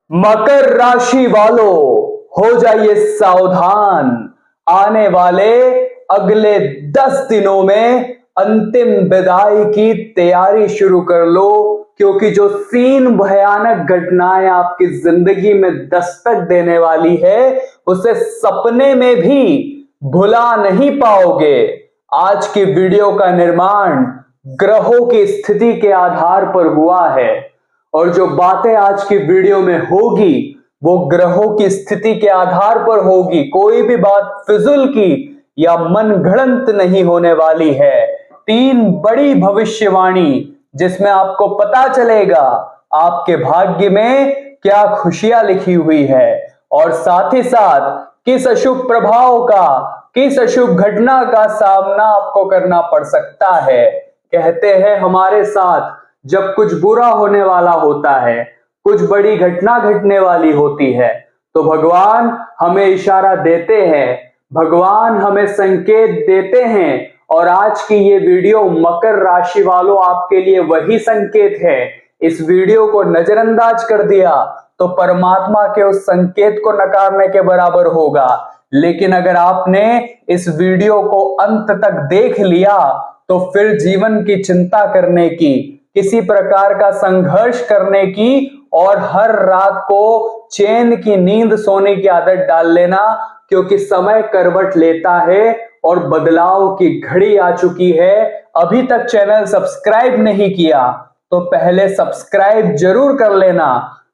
मकर राशि वालों, हो जाइए सावधान। आने वाले अगले 10 दिनों में अंतिम विदाई की तैयारी शुरू कर लो, क्योंकि जो 3 भयानक घटनाएं आपकी जिंदगी में दस्तक देने वाली है उसे सपने में भी भुला नहीं पाओगे। आज की वीडियो का निर्माण ग्रहों की स्थिति के आधार पर हुआ है और जो बातें आज की वीडियो में होगी वो ग्रहों की स्थिति के आधार पर होगी। कोई भी बात फिजूल की या मनगढ़ंत नहीं होने वाली है। 3 बड़ी भविष्यवाणी जिसमें आपको पता चलेगा आपके भाग्य में क्या खुशियां लिखी हुई है और साथ ही साथ किस अशुभ प्रभाव का, किस अशुभ घटना का सामना आपको करना पड़ सकता है। कहते हैं हमारे साथ जब कुछ बुरा होने वाला होता है, कुछ बड़ी घटना घटने वाली होती है, तो भगवान हमें इशारा देते हैं, भगवान हमें संकेत देते हैं। और आज की ये वीडियो मकर राशि वालों आपके लिए वही संकेत है। इस वीडियो को नजरअंदाज कर दिया तो परमात्मा के उस संकेत को नकारने के बराबर होगा। लेकिन अगर आपने इस वीडियो को अंत तक देख लिया तो फिर जीवन की चिंता करने की, किसी प्रकार का संघर्ष करने की और हर रात को चैन की नींद सोने की आदत डाल लेना, क्योंकि समय करवट लेता है और बदलाव की घड़ी आ चुकी है। अभी तक चैनल सब्सक्राइब नहीं किया तो पहले सब्सक्राइब जरूर कर लेना,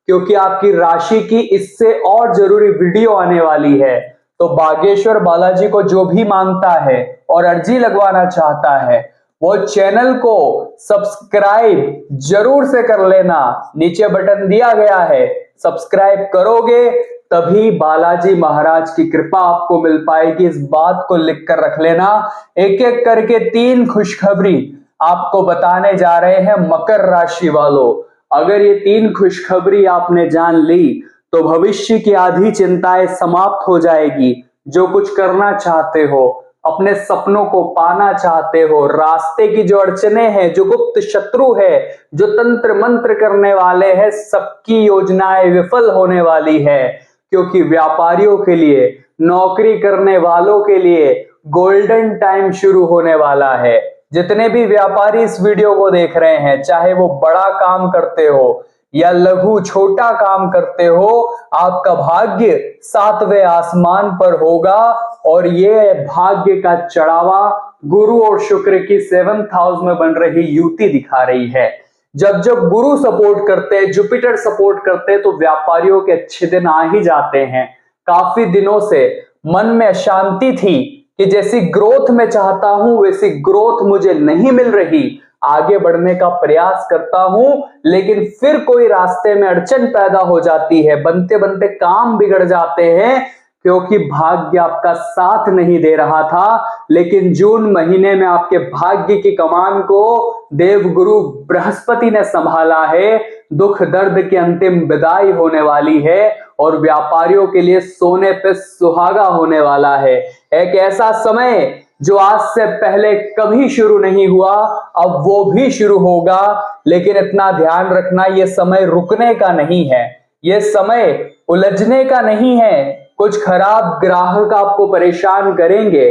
क्योंकि आपकी राशि की इससे और जरूरी वीडियो आने वाली है। तो बागेश्वर बालाजी को जो भी मांगता है और अर्जी लगवाना चाहता है वो चैनल को सब्सक्राइब जरूर से कर लेना। नीचे बटन दिया गया है, सब्सक्राइब करोगे तभी बालाजी महाराज की कृपा आपको मिल पाएगी। इस बात को लिख कर रख लेना। एक एक करके 3 खुशखबरी आपको बताने जा रहे हैं मकर राशि वालों। अगर ये 3 खुशखबरी आपने जान ली तो भविष्य की आधी चिंताएं समाप्त हो जाएगी। जो कुछ करना चाहते हो, अपने सपनों को पाना चाहते हो, रास्ते की जो अड़चने हैं, जो गुप्त शत्रु है, जो तंत्र मंत्र करने वाले हैं, सबकी योजनाएं विफल होने वाली है। क्योंकि व्यापारियों के लिए, नौकरी करने वालों के लिए गोल्डन टाइम शुरू होने वाला है। जितने भी व्यापारी इस वीडियो को देख रहे हैं, चाहे वो बड़ा काम करते हो या लघु छोटा काम करते हो, आपका भाग्य 7वें आसमान पर होगा। और ये भाग्य का चढ़ावा गुरु और शुक्र की 7th हाउस में बन रही युति दिखा रही है। जब जब गुरु सपोर्ट करते हैं, जुपिटर सपोर्ट करते हैं, तो व्यापारियों के अच्छे दिन आ ही जाते हैं। काफी दिनों से मन में अशांति थी कि जैसी ग्रोथ मैं चाहता हूं वैसी ग्रोथ मुझे नहीं मिल रही। आगे बढ़ने का प्रयास करता हूं लेकिन फिर कोई रास्ते में अड़चन पैदा हो जाती है, बनते बनते काम बिगड़ जाते हैं, क्योंकि भाग्य आपका साथ नहीं दे रहा था। लेकिन जून महीने में आपके भाग्य की कमान को देवगुरु बृहस्पति ने संभाला है। दुख दर्द की अंतिम विदाई होने वाली है और व्यापारियों के लिए सोने पे सुहागा होने वाला है। एक ऐसा समय जो आज से पहले कभी शुरू नहीं हुआ, अब वो भी शुरू होगा। लेकिन इतना ध्यान रखना, ये समय रुकने का नहीं है, ये समय उलझने का नहीं है। कुछ खराब ग्राहक आपको परेशान करेंगे,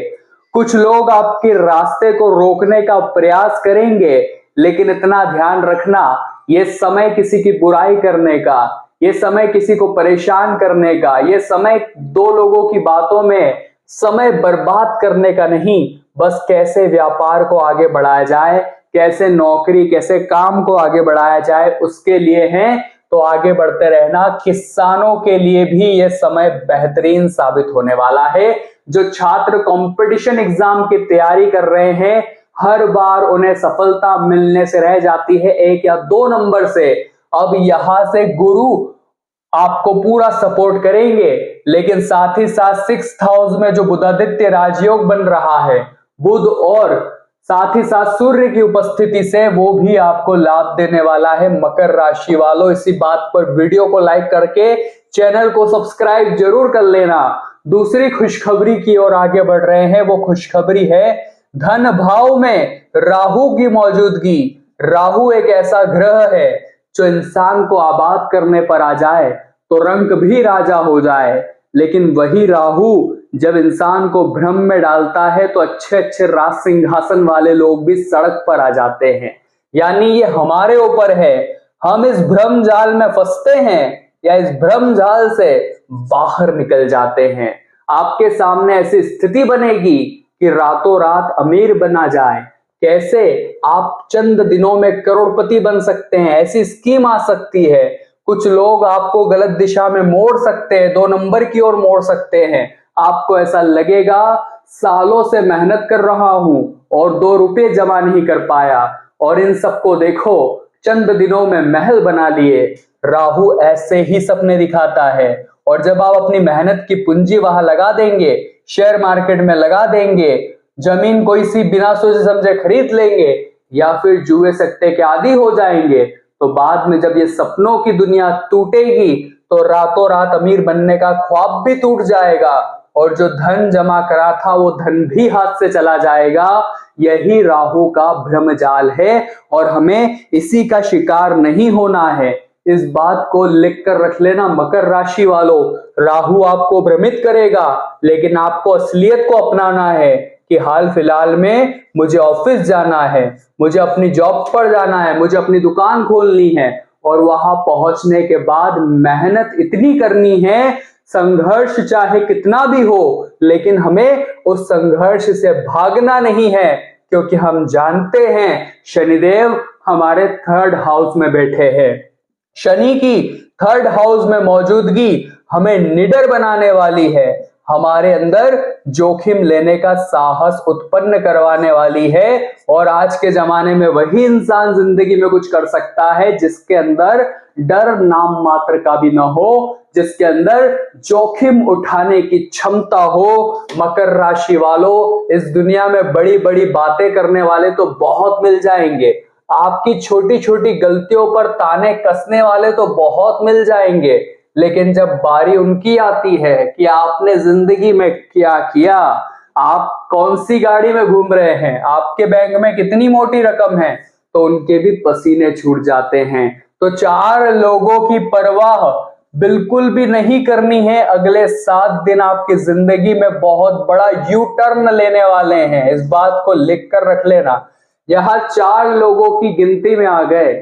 कुछ लोग आपके रास्ते को रोकने का प्रयास करेंगे, लेकिन इतना ध्यान रखना, ये समय किसी की बुराई करने का, ये समय किसी को परेशान करने का, ये समय 2 लोगों की बातों में समय बर्बाद करने का नहीं। बस कैसे व्यापार को आगे बढ़ाया जाए, कैसे नौकरी, कैसे काम को आगे बढ़ाया जाए, उसके लिए है। तो आगे बढ़ते रहना। किसानों के लिए भी यह समय बेहतरीन साबित होने वाला है। जो छात्र कंपटीशन एग्जाम की तैयारी कर रहे हैं, हर बार उन्हें सफलता मिलने से रह जाती है 1 या 2 नंबर से। अब यहां से गुरु आपको पूरा सपोर्ट करेंगे, लेकिन साथ ही साथ 6th हाउस में जो बुधादित्य राजयोग बन रहा है, बुध और साथ ही साथ सूर्य की उपस्थिति से, वो भी आपको लाभ देने वाला है मकर राशि वालों। इसी बात पर वीडियो को लाइक करके चैनल को सब्सक्राइब जरूर कर लेना। दूसरी खुशखबरी की ओर आगे बढ़ रहे हैं। वो खुशखबरी है धन भाव में राहु की मौजूदगी। राहु एक ऐसा ग्रह है जो इंसान को आबाद करने पर आ जाए तो रंक भी राजा हो जाए। लेकिन वही राहु जब इंसान को भ्रम में डालता है तो अच्छे अच्छे राज सिंहासन वाले लोग भी सड़क पर आ जाते हैं। यानी ये हमारे ऊपर है, हम इस भ्रम जाल में फंसते हैं या इस भ्रम जाल से बाहर निकल जाते हैं। आपके सामने ऐसी स्थिति बनेगी कि रातों रात अमीर बना जाए, कैसे आप चंद दिनों में करोड़पति बन सकते हैं, ऐसी स्कीम आ सकती है। कुछ लोग आपको गलत दिशा में मोड़ सकते हैं, 2 नंबर की ओर मोड़ सकते हैं। आपको ऐसा लगेगा सालों से मेहनत कर रहा हूं और 2 रुपए जमा नहीं कर पाया, और इन सबको देखो चंद दिनों में महल बना लिए। राहु ऐसे ही सपने दिखाता है, और जब आप अपनी मेहनत की पूंजी वहां लगा देंगे, शेयर मार्केट में लगा देंगे, जमीन कोई सी बिना सोचे समझे खरीद लेंगे, या फिर जुए सट्टे के आदी हो जाएंगे, तो बाद में जब ये सपनों की दुनिया टूटेगी तो रातों रात अमीर बनने का ख्वाब भी टूट जाएगा, और जो धन जमा करा था वो धन भी हाथ से चला जाएगा। यही राहु का भ्रमजाल है, और हमें इसी का शिकार नहीं होना है। इस बात को लिख कर रख लेना मकर राशि वालों, राहु आपको भ्रमित करेगा, लेकिन आपको असलियत को अपनाना है कि हाल फिलहाल में मुझे ऑफिस जाना है, मुझे अपनी जॉब पर जाना है, मुझे अपनी दुकान खोलनी है, और वहां पहुंचने के बाद मेहनत इतनी करनी है, संघर्ष चाहे कितना भी हो, लेकिन हमें उस संघर्ष से भागना नहीं है, क्योंकि हम जानते हैं शनिदेव हमारे 3rd हाउस में बैठे हैं। शनि की 3rd हाउस में मौजूदगी हमें निडर बनाने वाली है, हमारे अंदर जोखिम लेने का साहस उत्पन्न करवाने वाली है। और आज के जमाने में वही इंसान जिंदगी में कुछ कर सकता है जिसके अंदर डर नाम मात्र का भी न हो, जिसके अंदर जोखिम उठाने की क्षमता हो। मकर राशि वालों, इस दुनिया में बड़ी बड़ी बातें करने वाले तो बहुत मिल जाएंगे, आपकी छोटी छोटी गलतियों पर ताने कसने वाले तो बहुत मिल जाएंगे, लेकिन जब बारी उनकी आती है कि आपने जिंदगी में क्या किया, आप कौन सी गाड़ी में घूम रहे हैं, आपके बैंक में कितनी मोटी रकम है, तो उनके भी पसीने छूट जाते हैं। तो 4 लोगों की परवाह बिल्कुल भी नहीं करनी है। अगले 7 दिन आपकी जिंदगी में बहुत बड़ा यू टर्न लेने वाले हैं, इस बात को लिख कर रख लेना। यहां 4 लोगों की गिनती में आ गए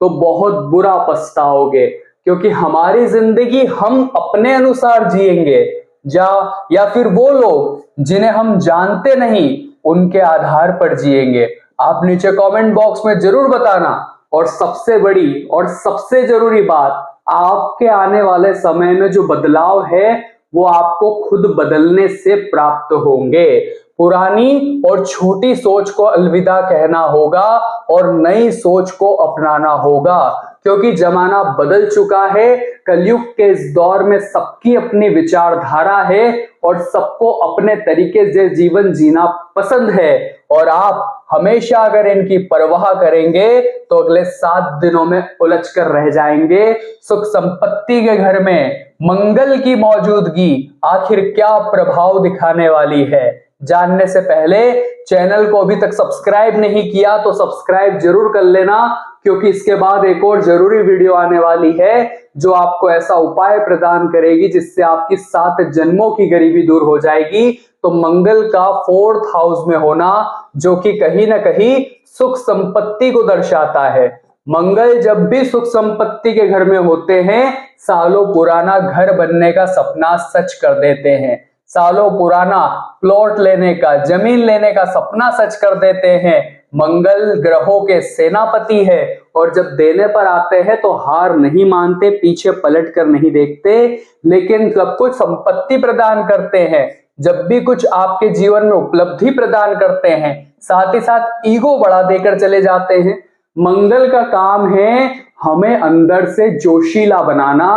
तो बहुत बुरा पछताओगे, क्योंकि हमारी जिंदगी हम अपने अनुसार जिएंगे, या फिर वो लोग जिन्हें हम जानते नहीं उनके आधार पर जिएंगे। आप नीचे कमेंट बॉक्स में जरूर बताना। और सबसे बड़ी और सबसे जरूरी बात, आपके आने वाले समय में जो बदलाव है वो आपको खुद बदलने से प्राप्त होंगे। पुरानी और छोटी सोच को अलविदा कहना होगा और नई सोच को अपनाना होगा, क्योंकि जमाना बदल चुका है। कलयुग के इस दौर में सबकी अपनी विचारधारा है और सबको अपने तरीके से जीवन जीना पसंद है, और आप हमेशा अगर इनकी परवाह करेंगे तो अगले 7 दिनों में उलझ कर रह जाएंगे। सुख संपत्ति के घर में मंगल की मौजूदगी आखिर क्या प्रभाव दिखाने वाली है, जानने से पहले चैनल को अभी तक सब्सक्राइब नहीं किया तो सब्सक्राइब जरूर कर लेना, क्योंकि इसके बाद एक और जरूरी वीडियो आने वाली है जो आपको ऐसा उपाय प्रदान करेगी जिससे आपकी 7 जन्मों की गरीबी दूर हो जाएगी। तो मंगल का 4th हाउस में होना, जो कि कहीं ना कहीं सुख संपत्ति को दर्शाता है। मंगल जब भी सुख संपत्ति के घर में होते हैं, सालों पुराना घर बनने का सपना सच कर देते हैं, सालों पुराना प्लॉट लेने का, जमीन लेने का सपना सच कर देते हैं। मंगल ग्रहों के सेनापति है, और जब देने पर आते हैं तो हार नहीं मानते, पीछे पलट कर नहीं देखते, लेकिन जब कुछ संपत्ति प्रदान करते हैं, जब भी कुछ आपके जीवन में उपलब्धि प्रदान करते हैं, साथ ही साथ ईगो बढ़ा देकर चले जाते हैं। मंगल का काम है हमें अंदर से जोशीला बनाना,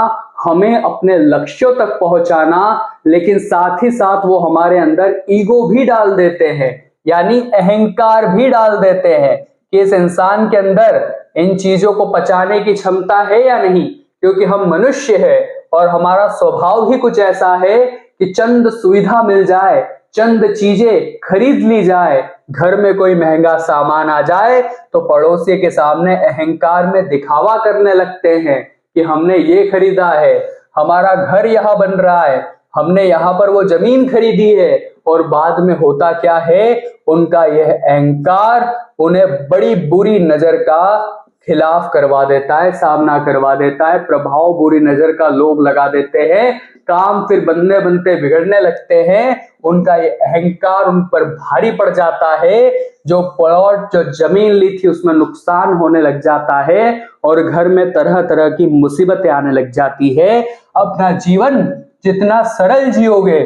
हमें अपने लक्ष्यों तक पहुंचाना, लेकिन साथ ही साथ वो हमारे अंदर ईगो भी डाल देते हैं, यानी अहंकार भी डाल देते हैं कि इस इंसान के अंदर इन चीजों को पचाने की क्षमता है या नहीं, क्योंकि हम मनुष्य है और हमारा स्वभाव ही कुछ ऐसा है कि चंद सुविधा मिल जाए, चंद चीजें खरीद ली जाए, घर में कोई महंगा सामान आ जाए तो पड़ोसी के सामने अहंकार में दिखावा करने लगते हैं कि हमने ये खरीदा है, हमारा घर यहाँ बन रहा है, हमने यहाँ पर वो जमीन खरीदी है। और बाद में होता क्या है, उनका यह अहंकार उन्हें बड़ी बुरी नजर का खिलाफ करवा देता है, सामना करवा देता है, प्रभाव बुरी नजर का लोग लगा देते हैं, काम फिर बनते बनते बिगड़ने लगते हैं। उनका ये अहंकार उन पर भारी पड़ जाता है, जो प्लॉट जो जमीन ली थी उसमें नुकसान होने लग जाता है और घर में तरह तरह की मुसीबतें आने लग जाती है। अपना जीवन जितना सरल जियोगे,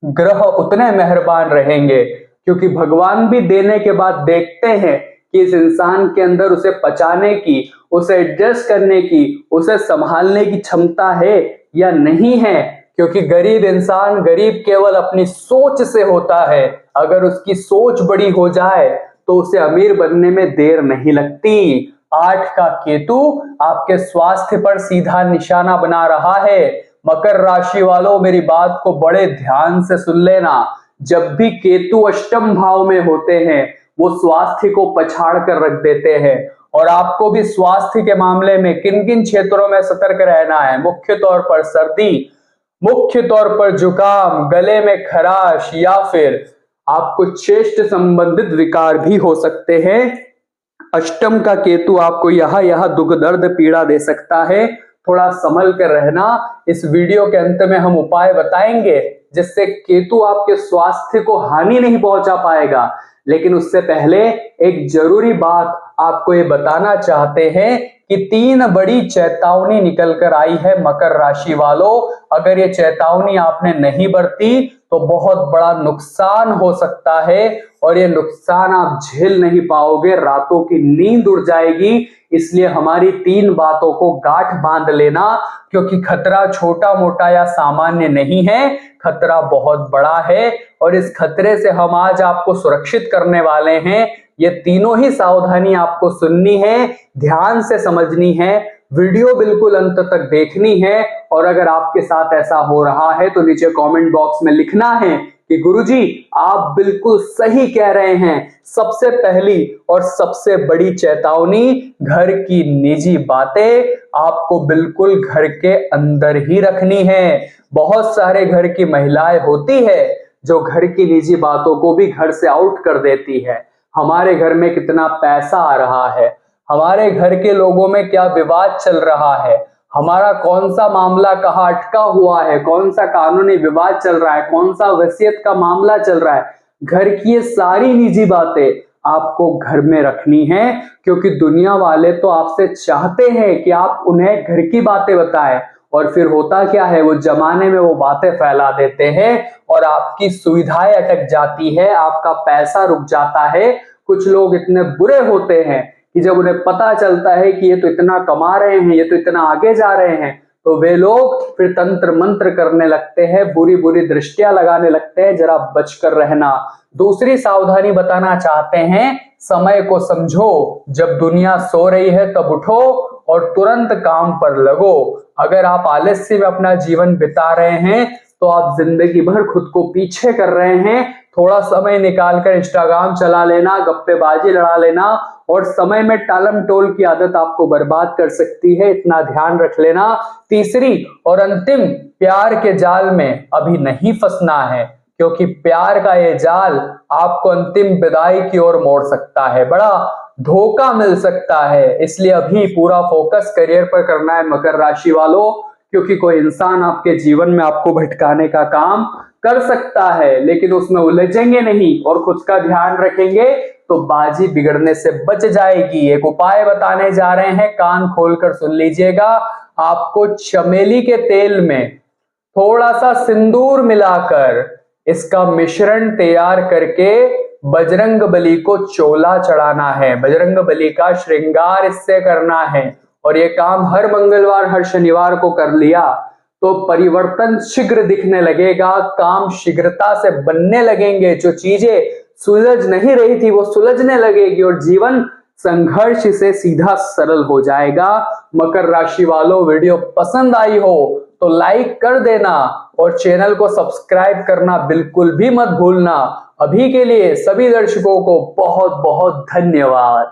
ग्रह उतने मेहरबान रहेंगे, क्योंकि भगवान भी देने के बाद देखते हैं कि इस इंसान के अंदर उसे पचाने की, उसे एडजस्ट करने की, उसे संभालने की क्षमता है या नहीं है। क्योंकि गरीब इंसान गरीब केवल अपनी सोच से होता है, अगर उसकी सोच बड़ी हो जाए तो उसे अमीर बनने में देर नहीं लगती। 8 का केतु आपके स्वास्थ्य पर सीधा निशाना बना रहा है। मकर राशि वालों, मेरी बात को बड़े ध्यान से सुन लेना। जब भी केतु अष्टम भाव में होते हैं वो स्वास्थ्य को पछाड़ कर रख देते हैं। और आपको भी स्वास्थ्य के मामले में किन किन क्षेत्रों में सतर्क रहना है? मुख्य तौर पर सर्दी, मुख्य तौर पर जुकाम, गले में खराश, या फिर आपको चेस्ट संबंधित विकार भी हो सकते हैं। अष्टम का केतु आपको यहाँ दुख दर्द पीड़ा दे सकता है, थोड़ा संभल कर रहना। इस वीडियो के अंत में हम उपाय बताएंगे जिससे केतु आपके स्वास्थ्य को हानि नहीं पहुंचा पाएगा। लेकिन उससे पहले एक जरूरी बात आपको ये बताना चाहते हैं कि 3 बड़ी चेतावनी निकल कर आई है मकर राशि वालों। अगर ये चेतावनी आपने नहीं बरती तो बहुत बड़ा नुकसान हो सकता है और ये नुकसान आप झेल नहीं पाओगे, रातों की नींद उड़ जाएगी। इसलिए हमारी 3 बातों को गांठ बांध लेना, क्योंकि खतरा छोटा मोटा या सामान्य नहीं है, खतरा बहुत बड़ा है और इस खतरे से हम आज आपको सुरक्षित करने वाले हैं। ये तीनों ही सावधानी आपको सुननी है, ध्यान से समझनी है, वीडियो बिल्कुल अंत तक देखनी है। और अगर आपके साथ ऐसा हो रहा है तो नीचे कमेंट बॉक्स में लिखना है कि गुरुजी आप बिल्कुल सही कह रहे हैं। सबसे पहली और सबसे बड़ी चेतावनी, घर की निजी बातें आपको बिल्कुल घर के अंदर ही रखनी है। बहुत सारे घर की महिलाएं होती है जो घर की निजी बातों को भी घर से आउट कर देती है। हमारे घर में कितना पैसा आ रहा है, हमारे घर के लोगों में क्या विवाद चल रहा है, हमारा कौन सा मामला कहाँ अटका हुआ है, कौन सा कानूनी विवाद चल रहा है, कौन सा वसीयत का मामला चल रहा है, घर की ये सारी निजी बातें आपको घर में रखनी है। क्योंकि दुनिया वाले तो आपसे चाहते हैं कि आप उन्हें घर की बातें बताएं, और फिर होता क्या है, वो जमाने में वो बातें फैला देते हैं और आपकी सुविधाएं अटक जाती है, आपका पैसा रुक जाता है। कुछ लोग इतने बुरे होते हैं कि जब उन्हें पता चलता है कि ये तो इतना कमा रहे हैं, ये तो इतना आगे जा रहे हैं, तो वे लोग फिर तंत्र मंत्र करने लगते हैं, बुरी बुरी दृष्टियां लगाने लगते हैं। जरा बचकर रहना। दूसरी सावधानी बताना चाहते हैं, समय को समझो। जब दुनिया सो रही है तब उठो और तुरंत काम पर लगो। अगर आप आलस्य में अपना जीवन बिता रहे हैं तो आप जिंदगी भर खुद को पीछे कर रहे हैं। थोड़ा समय निकालकर इंस्टाग्राम चला लेना, गप्पेबाजी लड़ा लेना और समय में टालम टोल की आदत आपको बर्बाद कर सकती है, इतना ध्यान रख लेना। तीसरी और अंतिम, प्यार के जाल में अभी नहीं फंसना है, क्योंकि प्यार का ये जाल आपको अंतिम विदाई की ओर मोड़ सकता है, बड़ा धोखा मिल सकता है। इसलिए अभी पूरा फोकस करियर पर करना है मकर राशि वालों, क्योंकि कोई इंसान आपके जीवन में आपको भटकाने का काम कर सकता है, लेकिन उसमें उलझेंगे नहीं और खुद का ध्यान रखेंगे तो बाजी बिगड़ने से बच जाएगी। एक उपाय बताने जा रहे हैं, कान खोलकर सुन लीजिएगा। आपको चमेली के तेल में थोड़ा सा सिंदूर मिलाकर इसका मिश्रण तैयार करके बजरंग बली को चोला चढ़ाना है, बजरंग बली का श्रृंगार इससे करना है। और ये काम हर मंगलवार हर शनिवार को कर लिया तो परिवर्तन शीघ्र दिखने लगेगा, काम शीघ्रता से बनने लगेंगे, जो चीजें सुलझ नहीं रही थी वो सुलझने लगेगी और जीवन संघर्ष से सीधा सरल हो जाएगा। मकर राशि वालों, वीडियो पसंद आई हो तो लाइक कर देना और चैनल को सब्सक्राइब करना बिल्कुल भी मत भूलना। अभी के लिए सभी दर्शकों को बहुत बहुत धन्यवाद।